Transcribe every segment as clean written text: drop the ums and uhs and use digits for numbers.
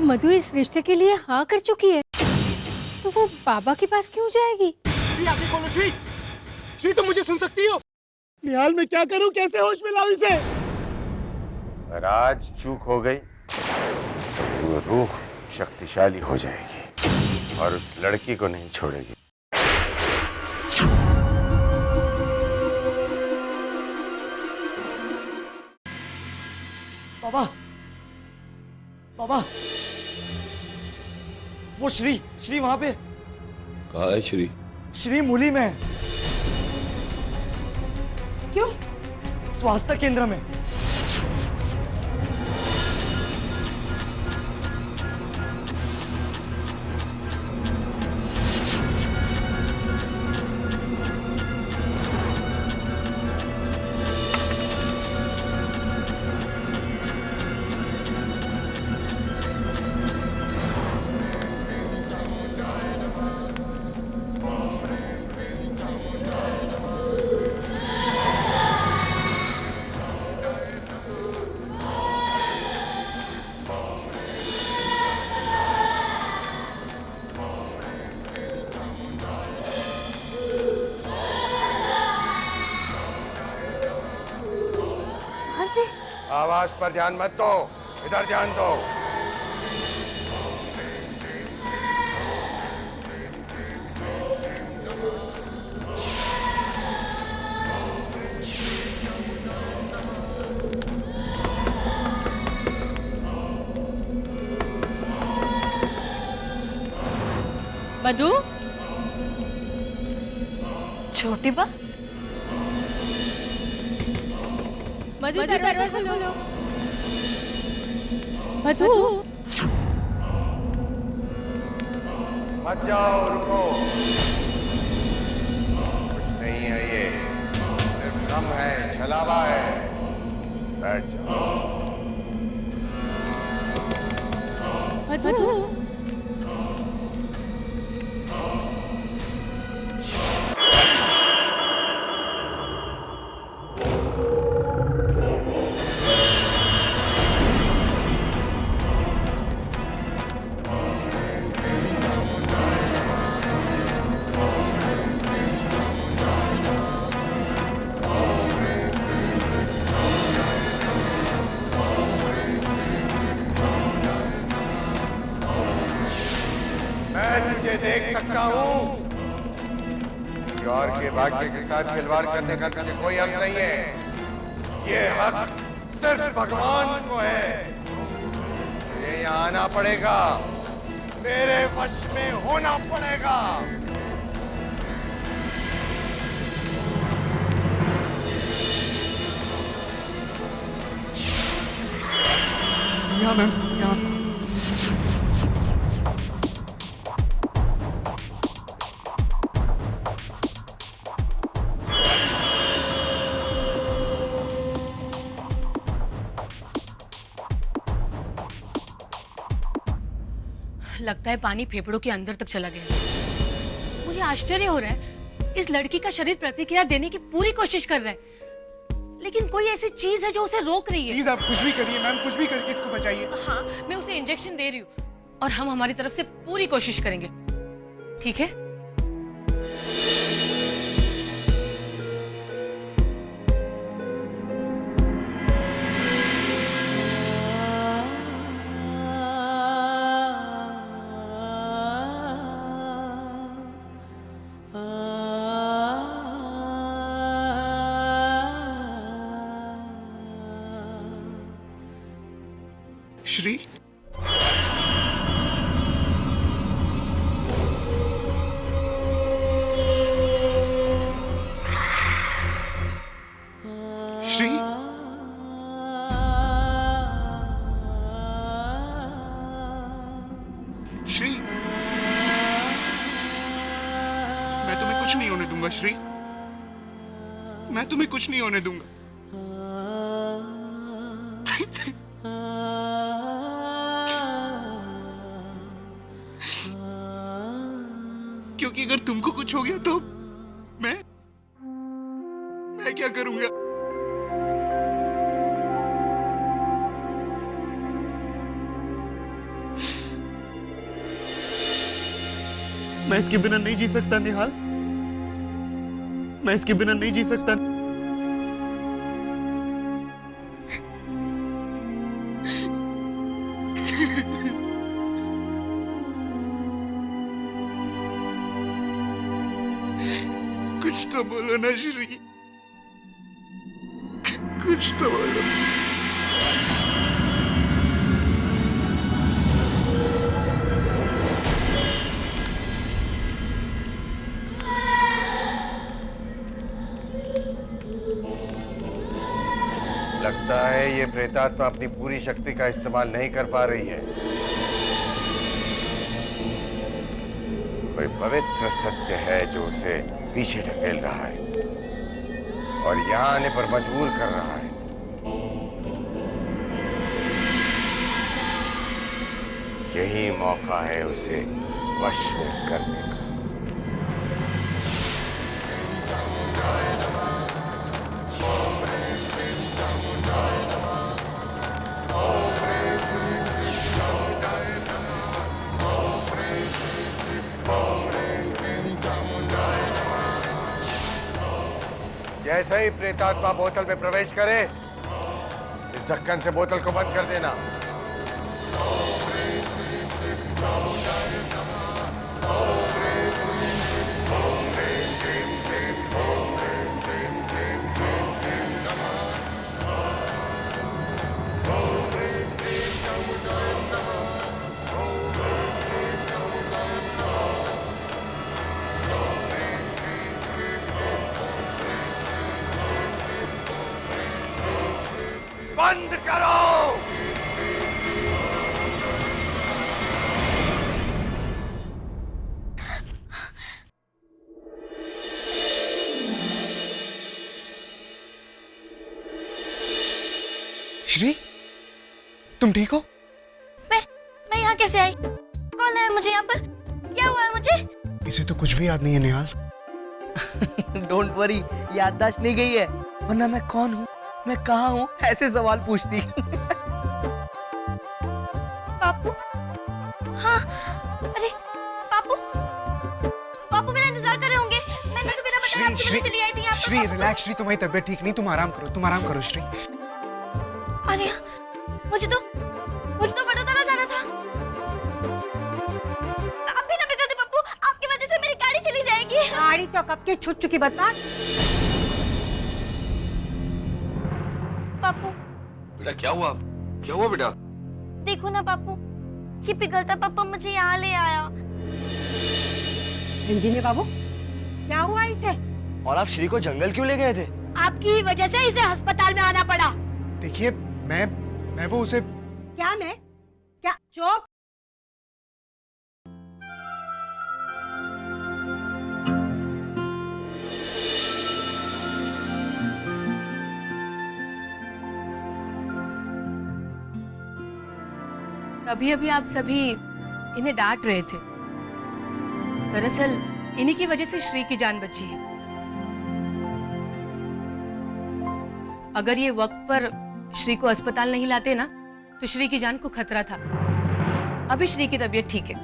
मधु इस रिश्ते के लिए हाँ कर चुकी है, तो वो बाबा के पास क्यों जाएगी? श्री आगे खोलो श्री। श्री तुम मुझे सुन सकती हो? निहाल मैं क्या करूं, कैसे होश में लाऊं इसे? अगर आज चूक हो गई तो वो रूह शक्तिशाली हो जाएगी और उस लड़की को नहीं छोड़ेगी। बाबा, बाबा, वो श्री वहां पे। कहाँ है श्री? श्री मूली में है। क्यों? स्वास्थ्य केंद्र में। हाँ जी। आवाज पर ध्यान मत दो, इधर ध्यान दो। मधु, छोटी बा, मधु दरवाजा खोलो। मधु, मत जाओ, रुको। कुछ नहीं है ये, सिर्फ दम है, छलावा है। बैठ जाओ। मधु, मैं तुझे देख सकता हूँ। किसी और के भाग्य के साथ खिलवाड़ करने का तुझे कोई हक नहीं है। ये हक सिर्फ भगवान को है। तुझे यहाँ आना पड़ेगा, मेरे वश में होना पड़ेगा। यहाँ मैम, यहाँ। लगता है पानी फेफड़ों के अंदर तक चला गया। मुझे आश्चर्य हो रहा है, इस लड़की का शरीर प्रतिक्रिया देने की पूरी कोशिश कर रहा है, लेकिन कोई ऐसी चीज है जो उसे रोक रही है। प्लीज आप कुछ भी करिए मैम, कुछ भी करके इसको बचाइए। हाँ, मैं उसे इंजेक्शन दे रही हूँ और हम हमारी तरफ से पूरी कोशिश करेंगे, ठीक है? श्री, श्री, श्री, मैं तुम्हें कुछ नहीं होने दूंगा श्री, मैं तुम्हें कुछ नहीं होने दूंगा। क्योंकि अगर तुमको कुछ हो गया तो मैं क्या करूंगा? मैं इसके बिना नहीं जी सकता निहाल, मैं इसके बिना नहीं जी सकता। कुछ तो बोलो ना श्री, कुछ तो बोलो। लगता है ये प्रेतात्मा अपनी पूरी शक्ति का इस्तेमाल नहीं कर पा रही है। कोई पवित्र सत्य है जो उसे पीछे ढकेल रहा है और यहां आने पर मजबूर कर रहा है। यही मौका है उसे वश में करने का। जैसे ही प्रेतात्मा बोतल में प्रवेश करे, इस ढक्कन से बोतल को बंद कर देना। बंद करो। श्री, तुम ठीक हो? मैं यहाँ कैसे आई? कौन है मुझे यहाँ पर? क्या हुआ है मुझे? इसे तो कुछ भी याद नहीं है निहाल। डोंट वरी, याददाश्त नहीं गई है, वरना मैं कौन हूँ, मैं कहाँ हूँ, ऐसे सवाल पूछती। पापू? हाँ, अरे पापू, पापू मेरा इंतजार कर रहे होंगे। मैंने तो बिना बताए आपसे मिलने चली आई थी यहाँ पर। श्री रिलैक्स, श्री तुम्हारी तबीयत ठीक नहीं, तुम आराम करो श्री। अरे मुझे तो वडोदरा जाना था। आप भी ना बिगड़ते पप्पू, आपकी वजह से मेरी गाड़ी चली जाएगी। गाड़ी तो कब की छूट चुकी, बदमाश। पापू बेटा क्या हुआ? क्या हुआ बेटा? देखो ना पापू, ये पिघलता पापा मुझे यहाँ ले आया। इंजीनियर बाबू, क्या हुआ इसे? और आप श्री को जंगल क्यों ले गए थे? आपकी वजह से इसे अस्पताल में आना पड़ा। देखिए मैं वो उसे क्या चुप। अभी अभी आप सभी इन्हें डांट रहे थे। दरअसल इन्हीं की वजह से श्री की जान बची है। अगर ये वक्त पर श्री को अस्पताल नहीं लाते ना, तो श्री की जान को खतरा था। अभी श्री की तबीयत ठीक है,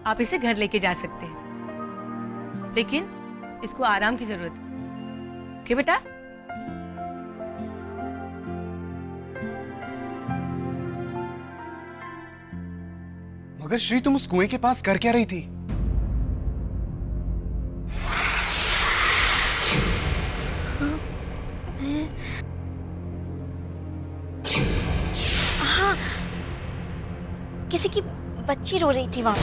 आप इसे घर लेके जा सकते हैं, लेकिन इसको आराम की जरूरत है। ओके बेटा? मगर श्री, तुम उस कुएं के पास कर क्या रही थी? हाँ, किसी की बच्ची रो रही थी वहां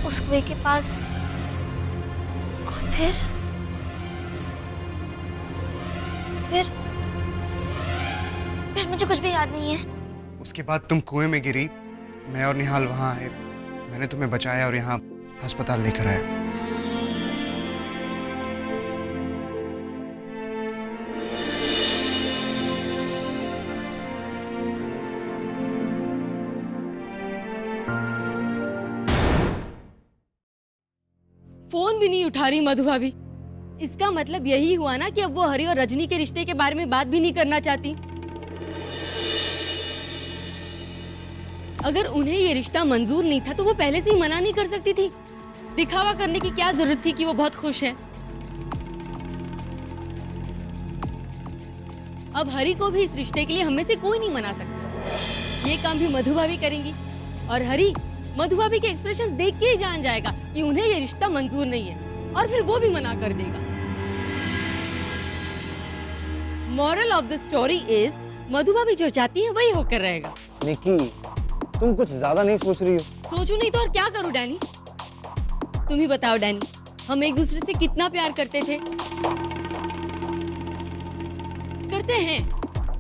उस कुएं के पास। और फिर मुझे कुछ भी याद नहीं है। उसके बाद तुम कुएं में गिरी, मैं और निहाल वहां आए, मैंने तुम्हें बचाया और यहाँ अस्पताल लेकर आया। फोन भी नहीं उठा रही मधु भाभी। इसका मतलब यही हुआ ना कि अब वो हरि और रजनी के रिश्ते के बारे में बात भी नहीं करना चाहती। अगर उन्हें ये रिश्ता मंजूर नहीं था तो वो पहले से ही मना नहीं कर सकती थी। दिखावा करने की क्या जरूरत थी कि वो बहुत खुश है। अब हरी को भी इस रिश्ते के लिए हमें से कोई नहीं मना सकता। ये काम भी मधु भाभी करेंगी और हरी मधु भाभी के एक्सप्रेशंस देख के ही जान जाएगा कि उन्हें ये रिश्ता मंजूर नहीं है और फिर वो भी मना कर देगा। Moral of the story is Madhu भाभी जो चाहती है वही होकर रहेगा। निकी, तुम कुछ ज्यादा नहीं सोच रही हो? सोचू नहीं तो और क्या करूं डैनी? तुम ही बताओ डैनी, हम एक दूसरे से कितना प्यार करते थे? करते हैं,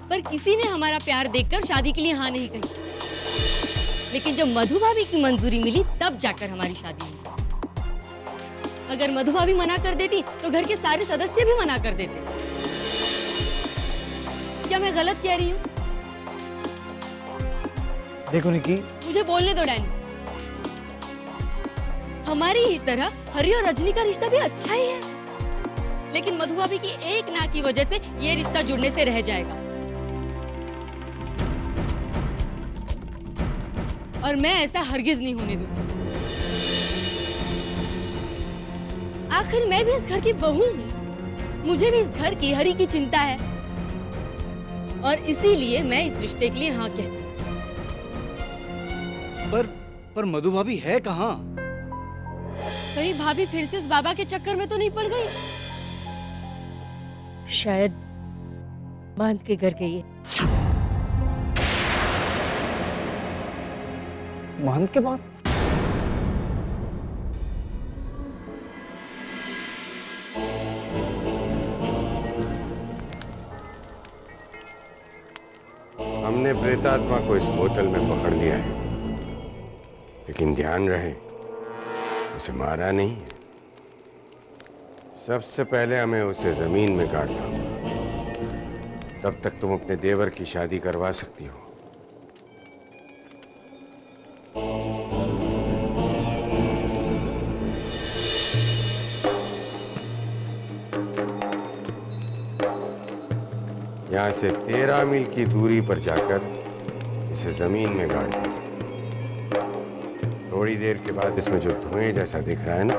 पर किसी ने हमारा प्यार देखकर शादी के लिए हाँ नहीं कही। लेकिन जब मधु भाभी की मंजूरी मिली तब जाकर हमारी शादी हुई। अगर मधु भाभी मना कर देती तो घर के सारे सदस्य भी मना कर देते। क्या मैं गलत कह रही हूँ? देखो निकी, मुझे बोलने दो डैनी। हमारी ही तरह हरी और रजनी का रिश्ता भी अच्छा ही है, लेकिन मधु भाभी की एक ना की वजह से ये रिश्ता जुड़ने से रह जाएगा। और मैं ऐसा हरगिज नहीं होने दूंगी। आखिर मैं भी इस घर की बहू हूँ, मुझे भी इस घर की हरी की चिंता है और इसीलिए मैं इस रिश्ते के लिए हाँ कहती हूँ। पर मधु भाभी है कहाँ? कहीं भाभी फिर से उस बाबा के चक्कर में तो नहीं पड़ गई? शायद बांध के घर गई है। महंत के पास? हमने प्रेतात्मा को इस बोतल में पकड़ लिया है, लेकिन ध्यान रहे उसे मारा नहीं है। सबसे पहले हमें उसे जमीन में गाड़ना होगा, तब तक तुम अपने देवर की शादी करवा सकती हो। यहां से 13 मील की दूरी पर जाकर इसे जमीन में गाड़ देना। थोड़ी देर के बाद इसमें जो धुएं जैसा दिख रहा है ना,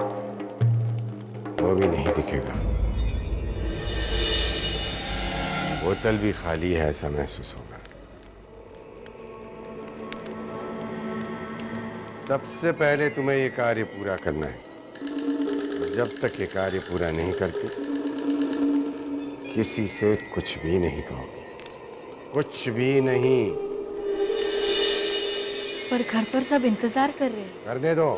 वो भी नहीं दिखेगा। बोतल भी खाली है ऐसा महसूस होगा। सबसे पहले तुम्हें ये कार्य पूरा करना है। जब तक ये कार्य पूरा नहीं करती, किसी से कुछ भी नहीं कहोगी, कुछ भी नहीं। पर घर पर सब इंतजार कर रहे हैं। कर दे दो,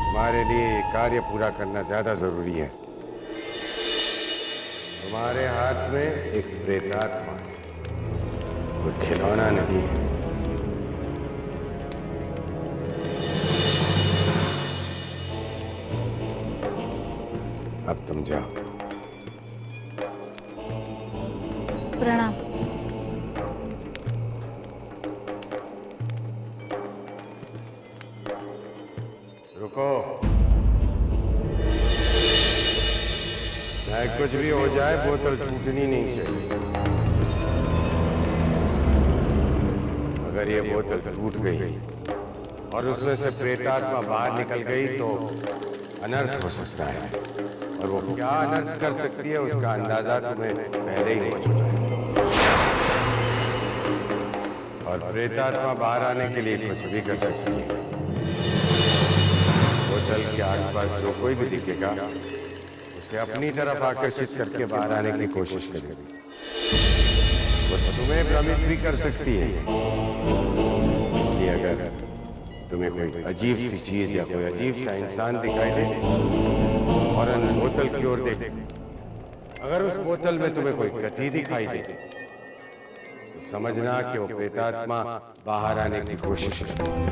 तुम्हारे लिए ये कार्य पूरा करना ज्यादा जरूरी है। तुम्हारे हाथ में एक प्रेतात्मा है, कोई खिलौना नहीं है। अब तुम जाओ। प्रणाम। रुको, चाहे कुछ भी हो जाए बोतल टूटनी नहीं चाहिए। अगर ये बोतल टूट गई और उसमें से प्रेतात्मा बाहर निकल गई तो अनर्थ हो सकता है, और वो क्या अनर्थ कर सकती है उसका अंदाजा तुम्हें पहले ही हो चुका है। और प्रेतात्मा बाहर आने के लिए कुछ भी कर सकती है। बोतल के आसपास जो कोई भी दिखेगा उसे अपनी तरफ आकर्षित करके बाहर आने की कोशिश करेगी। वो तुम्हें भ्रमित भी कर सकती है। इसलिए अगर तुम्हें कोई अजीब सी चीज या कोई अजीब सा इंसान दिखाई दे, फौरन बोतल की ओर देख। अगर उस बोतल में तुम्हें कोई गति दिखाई दे तो समझना कि वो प्रेतात्मा बाहर आने की कोशिश कर रही है।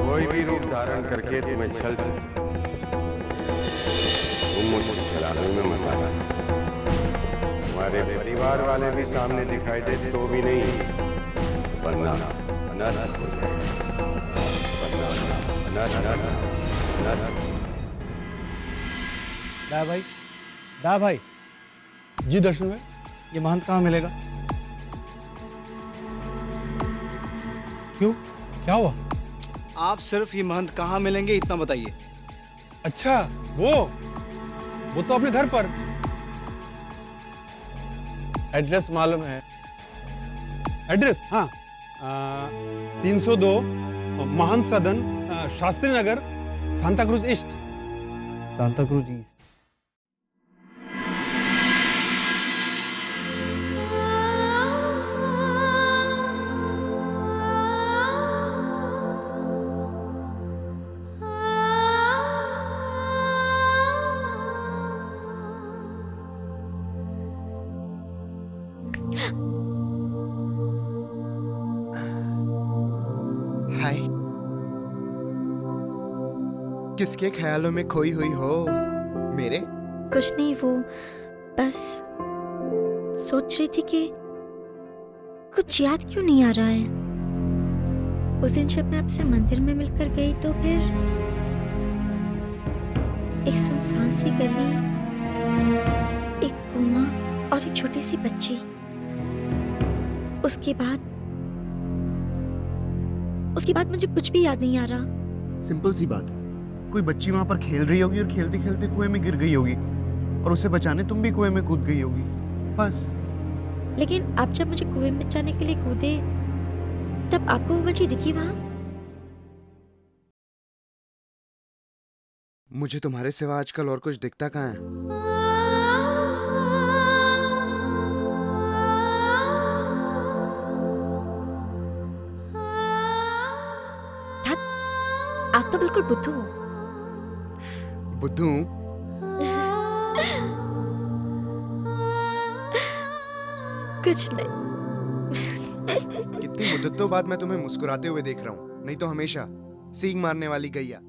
कोई भी रूप धारण करके तुम्हें छल सकती है। तुम उसे छलाने में मत आना। तुम्हारे परिवार वाले भी सामने दिखाई दे तो भी नहीं, वरना अनर्थ हो जाएगा। अनर्थ। डा भाई जी, दर्शन में ये महंत कहाँ मिलेगा? क्यों, क्या हुआ? आप सिर्फ ये महंत कहाँ मिलेंगे इतना बताइए। अच्छा वो तो अपने घर पर। एड्रेस मालूम है? एड्रेस हाँ, 302 Mahant Sadan, Shastri Nagar, Santacruz east. Santacruz east. Hi, किसके ख्यालों में खोई हुई हो मेरे? कुछ नहीं, वो बस सोच रही थी कि कुछ याद क्यों नहीं आ रहा है। उस दिन जब मैं आपसे मंदिर में मिलकर गई तो फिर एक सुनसान सी गली, एक कुआं और एक छोटी सी बच्ची। उसके बाद मुझे कुछ भी याद नहीं आ रहा। सिंपल सी बात है, कोई बच्ची वहां पर खेल रही होगी और खेलते खेलते कुएं में गिर गई होगी और उसे बचाने तुम भी कुएं में कूद गई होगी, बस। लेकिन आप जब मुझे कुएं में बचाने के लिए कूदे तब आपको वो बच्ची दिखी वहां? मुझे तुम्हारे सिवा आजकल और कुछ दिखता कहाँ है? आप तो बिल्कुल बुद्धू हो। बुद्धू? कुछ नहीं। कितनी मुद्दतों बाद मैं तुम्हें मुस्कुराते हुए देख रहा हूँ, नहीं तो हमेशा सींग मारने वाली गैया।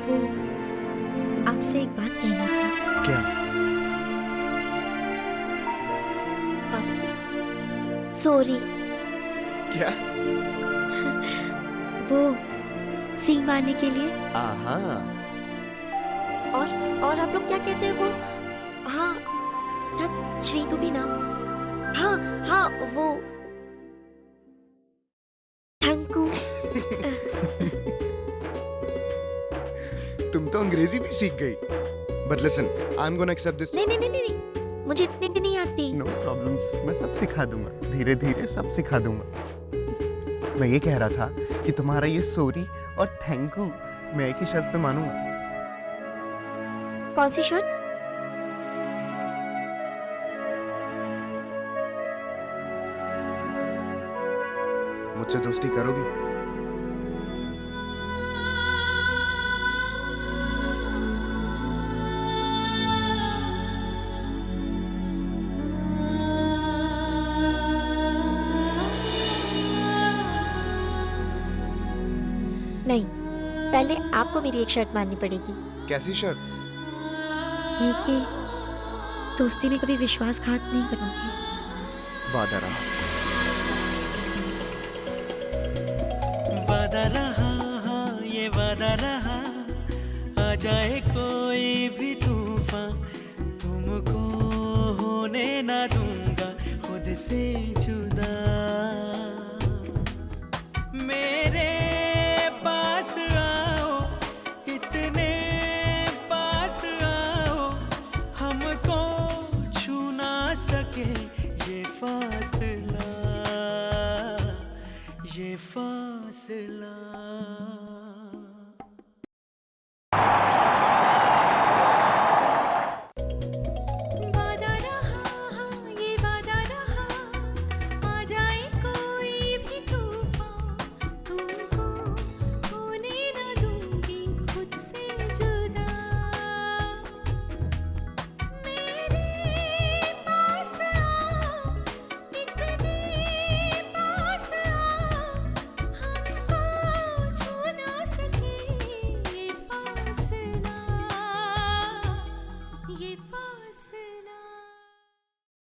वो आपसे एक बात कहनी थी। क्या? सॉरी। क्या? वो सींग मारने के लिए। आहा। और आप लोग क्या कहते हैं वो? हाँ श्री तू भी ना। हाँ वो थैंकू। तुम तो अंग्रेजी भी सीख गई। But listen, I'm gonna accept this. नहीं, मुझे इतनी भी नहीं आती। No problems, मैं सब सिखा दूंगा, धीरे धीरे सब सिखा दूंगा। मैं ये कह रहा था कि तुम्हारा ये सॉरी और थैंक यू मैं एक ही शर्त पे मानूंगा। कौन सी शर्त? मुझसे दोस्ती करोगी? नहीं, पहले आपको मेरी एक शर्त माननी पड़ेगी। कैसी शर्त? ये कि दोस्ती में कभी विश्वासघात नहीं करूंगी। वादा रहा। वादा रहा, हाँ ये वादा रहा, आ जाए कोई भी तूफान, तुमको होने ना दूंगा खुद से जुदा। मेरे